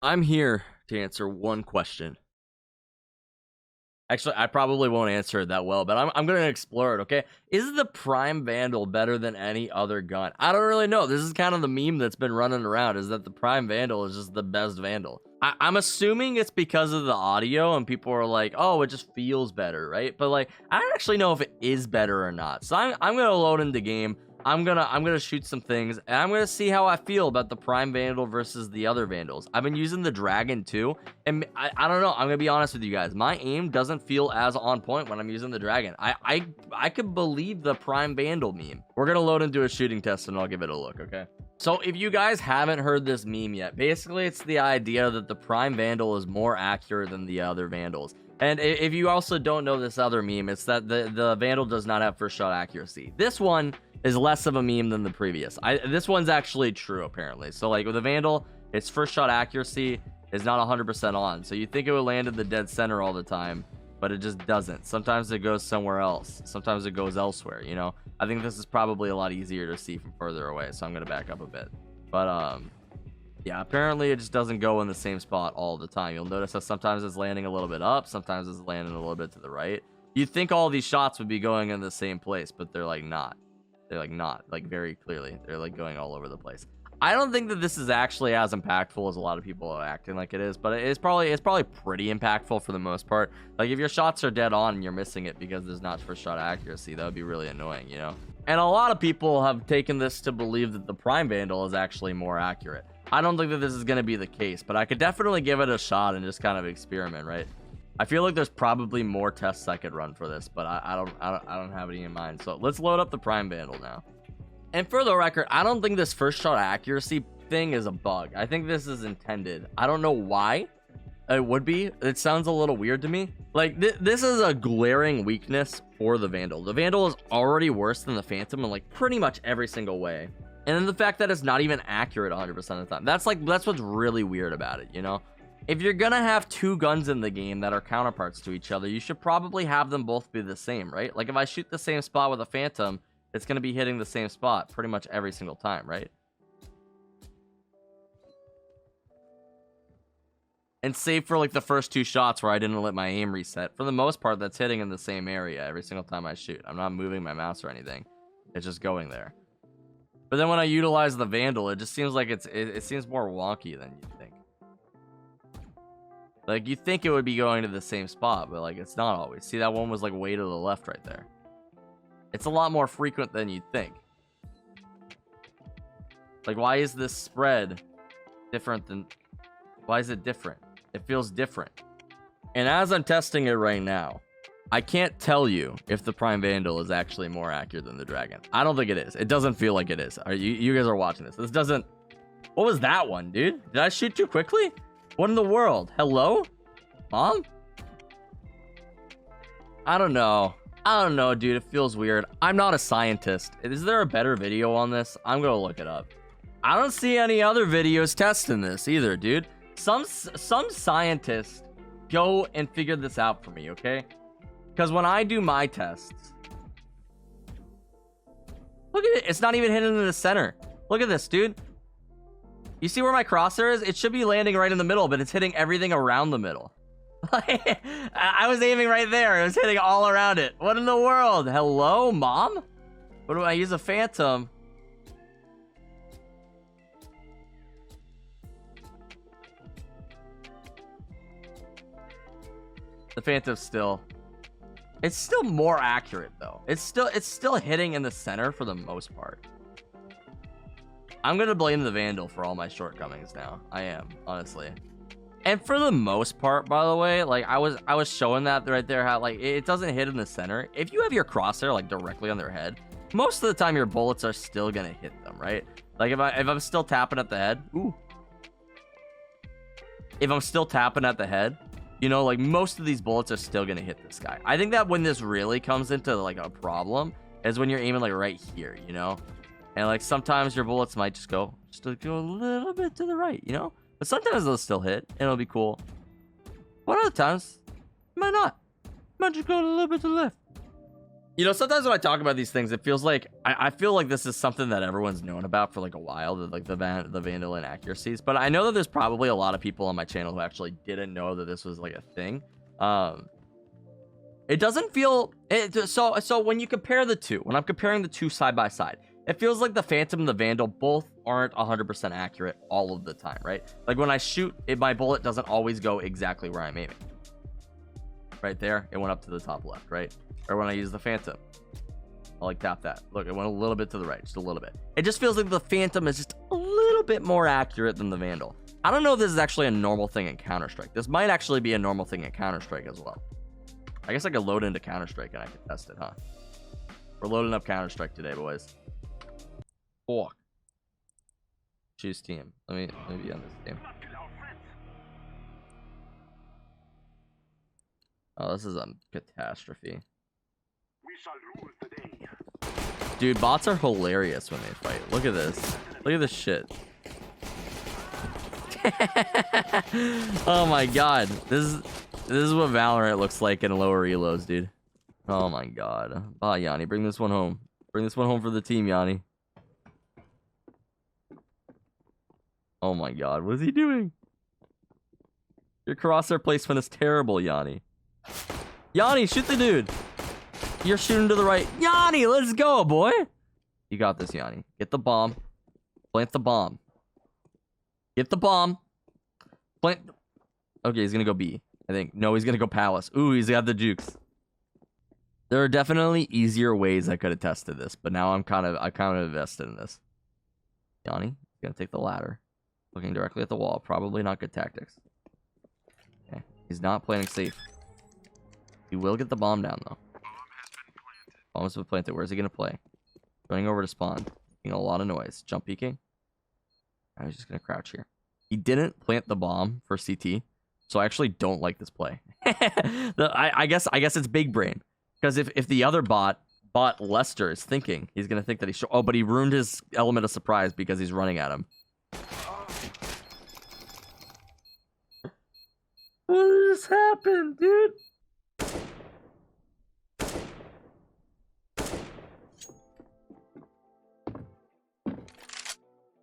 I'm here to answer one question. Actually, I probably won't answer it that well, but I'm going to explore it, okay? Is the Prime Vandal better than any other gun? I don't really know. This is kind of the meme that's been running around, is that the Prime Vandal is just the best Vandal. I'm assuming it's because of the audio, and people are like, oh, it just feels better, right? But, like, I don't actually know if it is better or not. So I'm going to load into game. I'm gonna shoot some things, and I'm gonna see how I feel about the Prime Vandal versus the other Vandals. I've been using the Dragon too, and I don't know. I'm gonna be honest with you guys. My aim doesn't feel as on point when I'm using the Dragon. I could believe the Prime Vandal meme. We're gonna load into a shooting test, and I'll give it a look. Okay. So if you guys haven't heard this meme yet, basically it's the idea that the Prime Vandal is more accurate than the other Vandals. And if you also don't know this other meme, it's that the Vandal does not have first shot accuracy. This one is less of a meme than the previous. This one's actually true, apparently. So, like, with the Vandal, its first shot accuracy is not 100% on. So you think it would land in the dead center all the time, but it just doesn't. Sometimes it goes somewhere else. Sometimes it goes elsewhere, you know? I think this is probably a lot easier to see from further away, so I'm going to back up a bit. But, yeah, apparently it just doesn't go in the same spot all the time. You'll notice that sometimes it's landing a little bit up, sometimes it's landing a little bit to the right. You'd think all these shots would be going in the same place, but they're like not. They're like not, like very clearly. They're like going all over the place. I don't think that this is actually as impactful as a lot of people are acting like it is, but it's probably pretty impactful for the most part. Like if your shots are dead on and you're missing it because there's not first shot accuracy, that would be really annoying, you know? And a lot of people have taken this to believe that the Prime Vandal is actually more accurate. I don't think that this is going to be the case, but I could definitely give it a shot and just kind of experiment, right? I feel like there's probably more tests I could run for this, but I don't have any in mind. So let's load up the Prime Vandal now. And for the record, I don't think this first shot accuracy thing is a bug. I think this is intended. I don't know why it would be. It sounds a little weird to me. Like this is a glaring weakness for the Vandal. The Vandal is already worse than the Phantom in like pretty much every single way. And then the fact that it's not even accurate 100% of the time. That's what's really weird about it, you know? If you're gonna have two guns in the game that are counterparts to each other, you should probably have them both be the same, right? Like if I shoot the same spot with a Phantom, it's gonna be hitting the same spot pretty much every single time, right? And save for like the first two shots where I didn't let my aim reset. For the most part, that's hitting in the same area every single time I shoot. I'm not moving my mouse or anything. It's just going there. But then when I utilize the Vandal, it just seems like it seems more wonky than you think. Like, you think it would be going to the same spot, but, like, it's not always. See, that one was, like, way to the left right there. It's a lot more frequent than you'd think. Like, why is this spread different than... Why is it different? It feels different. And as I'm testing it right now, I can't tell you if the Prime Vandal is actually more accurate than the Dragon. I don't think it is. It doesn't feel like it is. You guys are watching this. This doesn't... What was that one, dude? Did I shoot too quickly? What in the world? Hello? Mom? I don't know. I don't know, dude. It feels weird. I'm not a scientist. Is there a better video on this? I'm gonna look it up. I don't see any other videos testing this either, dude. Some scientists go and figure this out for me, okay? Because when I do my tests... Look at it. It's not even hitting in the center. Look at this, dude. You see where my crosshair is? It should be landing right in the middle, but it's hitting everything around the middle. I was aiming right there. It was hitting all around it. What in the world? Hello, Mom? What do I use? A Phantom? The Phantom's still... It's still more accurate, though. It's still hitting in the center for the most part. I'm gonna blame the Vandal for all my shortcomings now. I am, honestly. And for the most part, by the way, like I was showing that right there, how like it doesn't hit in the center. If you have your crosshair like directly on their head, most of the time your bullets are still gonna hit them, right? Like if I'm still tapping at the head, ooh. If I'm still tapping at the head, you know, like most of these bullets are still gonna hit this guy. I think that when this really comes into like a problem is when you're aiming like right here, you know? And like sometimes your bullets might just go a little bit to the right, you know? But sometimes they'll still hit and it'll be cool. But other times, might not. Might just go a little bit to the left. You know, sometimes when I talk about these things, it feels like I feel like this is something that everyone's known about for like a while, like the Vandal inaccuracies. But I know that there's probably a lot of people on my channel who actually didn't know that this was like a thing. It doesn't feel so when you compare the two, when I'm comparing the two side by side, it feels like the Phantom and the Vandal both aren't 100% accurate all of the time, right? Like when I shoot, my bullet doesn't always go exactly where I'm aiming. Right there, it went up to the top left, right? Or when I use the Phantom, I'll like tap that. Look, it went a little bit to the right, just a little bit. It just feels like the Phantom is just a little bit more accurate than the Vandal. I don't know if this is actually a normal thing in Counter-Strike. This might actually be a normal thing in Counter-Strike as well. I guess I could load into Counter-Strike and I could test it, huh? We're loading up Counter-Strike today, boys. Fuck. Choose team. Let me be on this team. Oh, this is a catastrophe. Dude, bots are hilarious when they fight. Look at this. Look at this shit. Oh my god. This is what Valorant looks like in lower elos, dude. Oh my god. Ah, Yanni, bring this one home. Bring this one home for the team, Yanni. Oh my god, what is he doing? Your crosshair placement is terrible, Yanni. Yanni, shoot the dude. You're shooting to the right. Yanni, let's go, boy. You got this, Yanni. Get the bomb. Plant the bomb. Get the bomb. Plant. Okay, he's gonna go B, I think. No, he's gonna go Palace. Ooh, he's got the jukes. There are definitely easier ways I could have tested this, but now I kind of invested in this. Yanni, he's gonna take the ladder. Looking directly at the wall. Probably not good tactics. Okay. He's not playing safe. He will get the bomb down, though. Bomb has been planted. Where's he going to play? Running over to spawn. Making a lot of noise. Jump peeking. I was just going to crouch here. He didn't plant the bomb for CT, so I actually don't like this play. I guess it's big brain. Because if the other bot Lester is thinking, he's going to think that he's... Oh, but he ruined his element of surprise because he's running at him. What just happened, dude?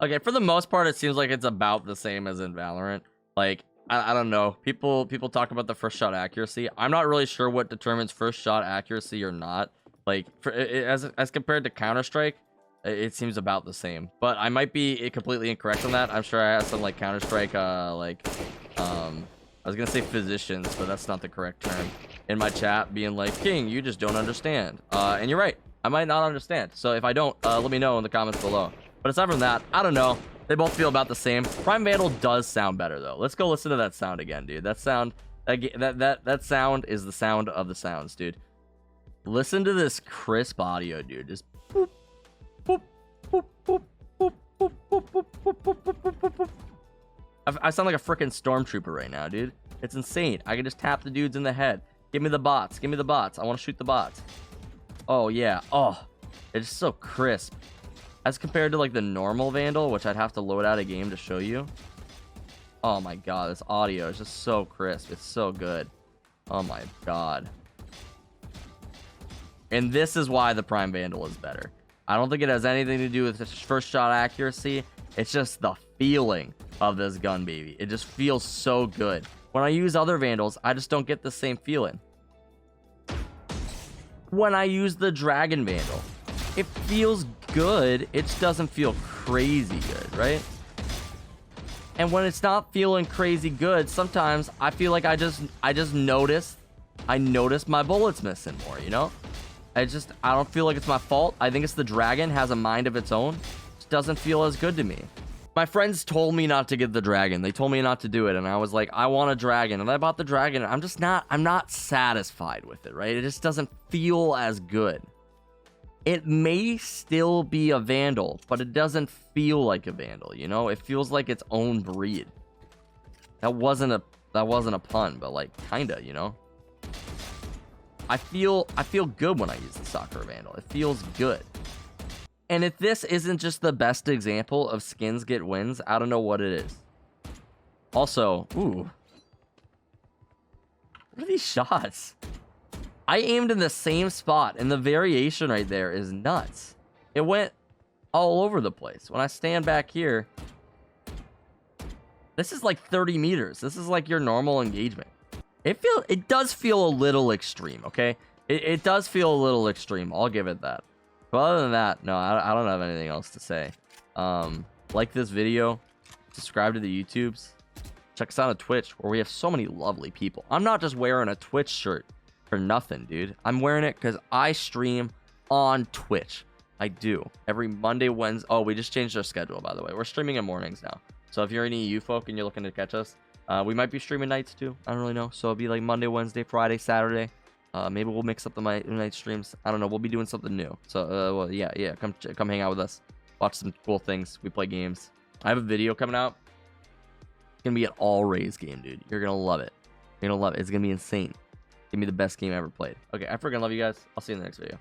Okay, for the most part, it seems like it's about the same as in Valorant. Like, I don't know. People talk about the first shot accuracy. I'm not really sure what determines first shot accuracy or not. Like, as compared to Counter-Strike, it seems about the same. But I might be completely incorrect on that. I'm sure I have some, like, Counter-Strike, I was gonna say physicians, but that's not the correct term. In my chat, being like, King, you just don't understand. And you're right. I might not understand. So if I don't, let me know in the comments below. But aside from that, I don't know. They both feel about the same. Prime Vandal does sound better, though. Let's go listen to that sound again, dude. That sound, that sound is the sound of the sounds, dude. Listen to this crisp audio, dude. Just boop, boop, boop, boop, boop, boop, boop, boop, boop, boop, boop, boop, boop. I sound like a freaking stormtrooper right now, dude. It's insane. I can just tap the dudes in the head. Give me the bots. Give me the bots. I want to shoot the bots. Oh, yeah. Oh, it's so crisp. As compared to, like, the normal Vandal, which I'd have to load out a game to show you. Oh, my God. This audio is just so crisp. It's so good. Oh, my God. And this is why the Prime Vandal is better. I don't think it has anything to do with the first shot accuracy. It's just the feeling of this gun, baby. It just feels so good. When I use other Vandals, I just don't get the same feeling. When I use the Dragon Vandal, it feels good. It just doesn't feel crazy good, right? And when it's not feeling crazy good, sometimes I feel like I just notice my bullets missing more, you know? I don't feel like it's my fault. I think it's the Dragon has a mind of its own. It just doesn't feel as good to me. My friends told me not to get the Dragon. They told me not to do it, and I was like, I want a Dragon, and I bought the Dragon. I'm not satisfied with it, right? It just doesn't feel as good. It may still be a Vandal, but it doesn't feel like a Vandal, you know? It feels like its own breed. That wasn't a pun, but like kinda, you know? I feel good when I use the Sakura Vandal. It feels good. And if this isn't just the best example of skins get wins, I don't know what it is. Also, ooh. What are these shots? I aimed in the same spot, and the variation right there is nuts. It went all over the place. When I stand back here, this is like 30 meters. This is like your normal engagement. It does feel a little extreme, okay? It does feel a little extreme. I'll give it that. But other than that, no, I don't have anything else to say. Like this video, subscribe to the YouTubes, check us out on Twitch, where we have so many lovely people. I'm not just wearing a Twitch shirt for nothing, dude. I'm wearing it because I stream on Twitch. I do. Every Monday, Wednesday. Oh, we just changed our schedule, by the way. We're streaming in mornings now. So if you're any EU folk and you're looking to catch us, we might be streaming nights too. I don't really know. So it'll be like Monday, Wednesday, Friday, Saturday. Maybe we'll mix up the night streams. I don't know. We'll be doing something new. So well, yeah. Come hang out with us. Watch some cool things. We play games. I have a video coming out. It's gonna be an all raise game, dude. You're gonna love it. You're gonna love it. It's gonna be insane. It's gonna be the best game I ever played. Okay, I freaking love you guys. I'll see you in the next video.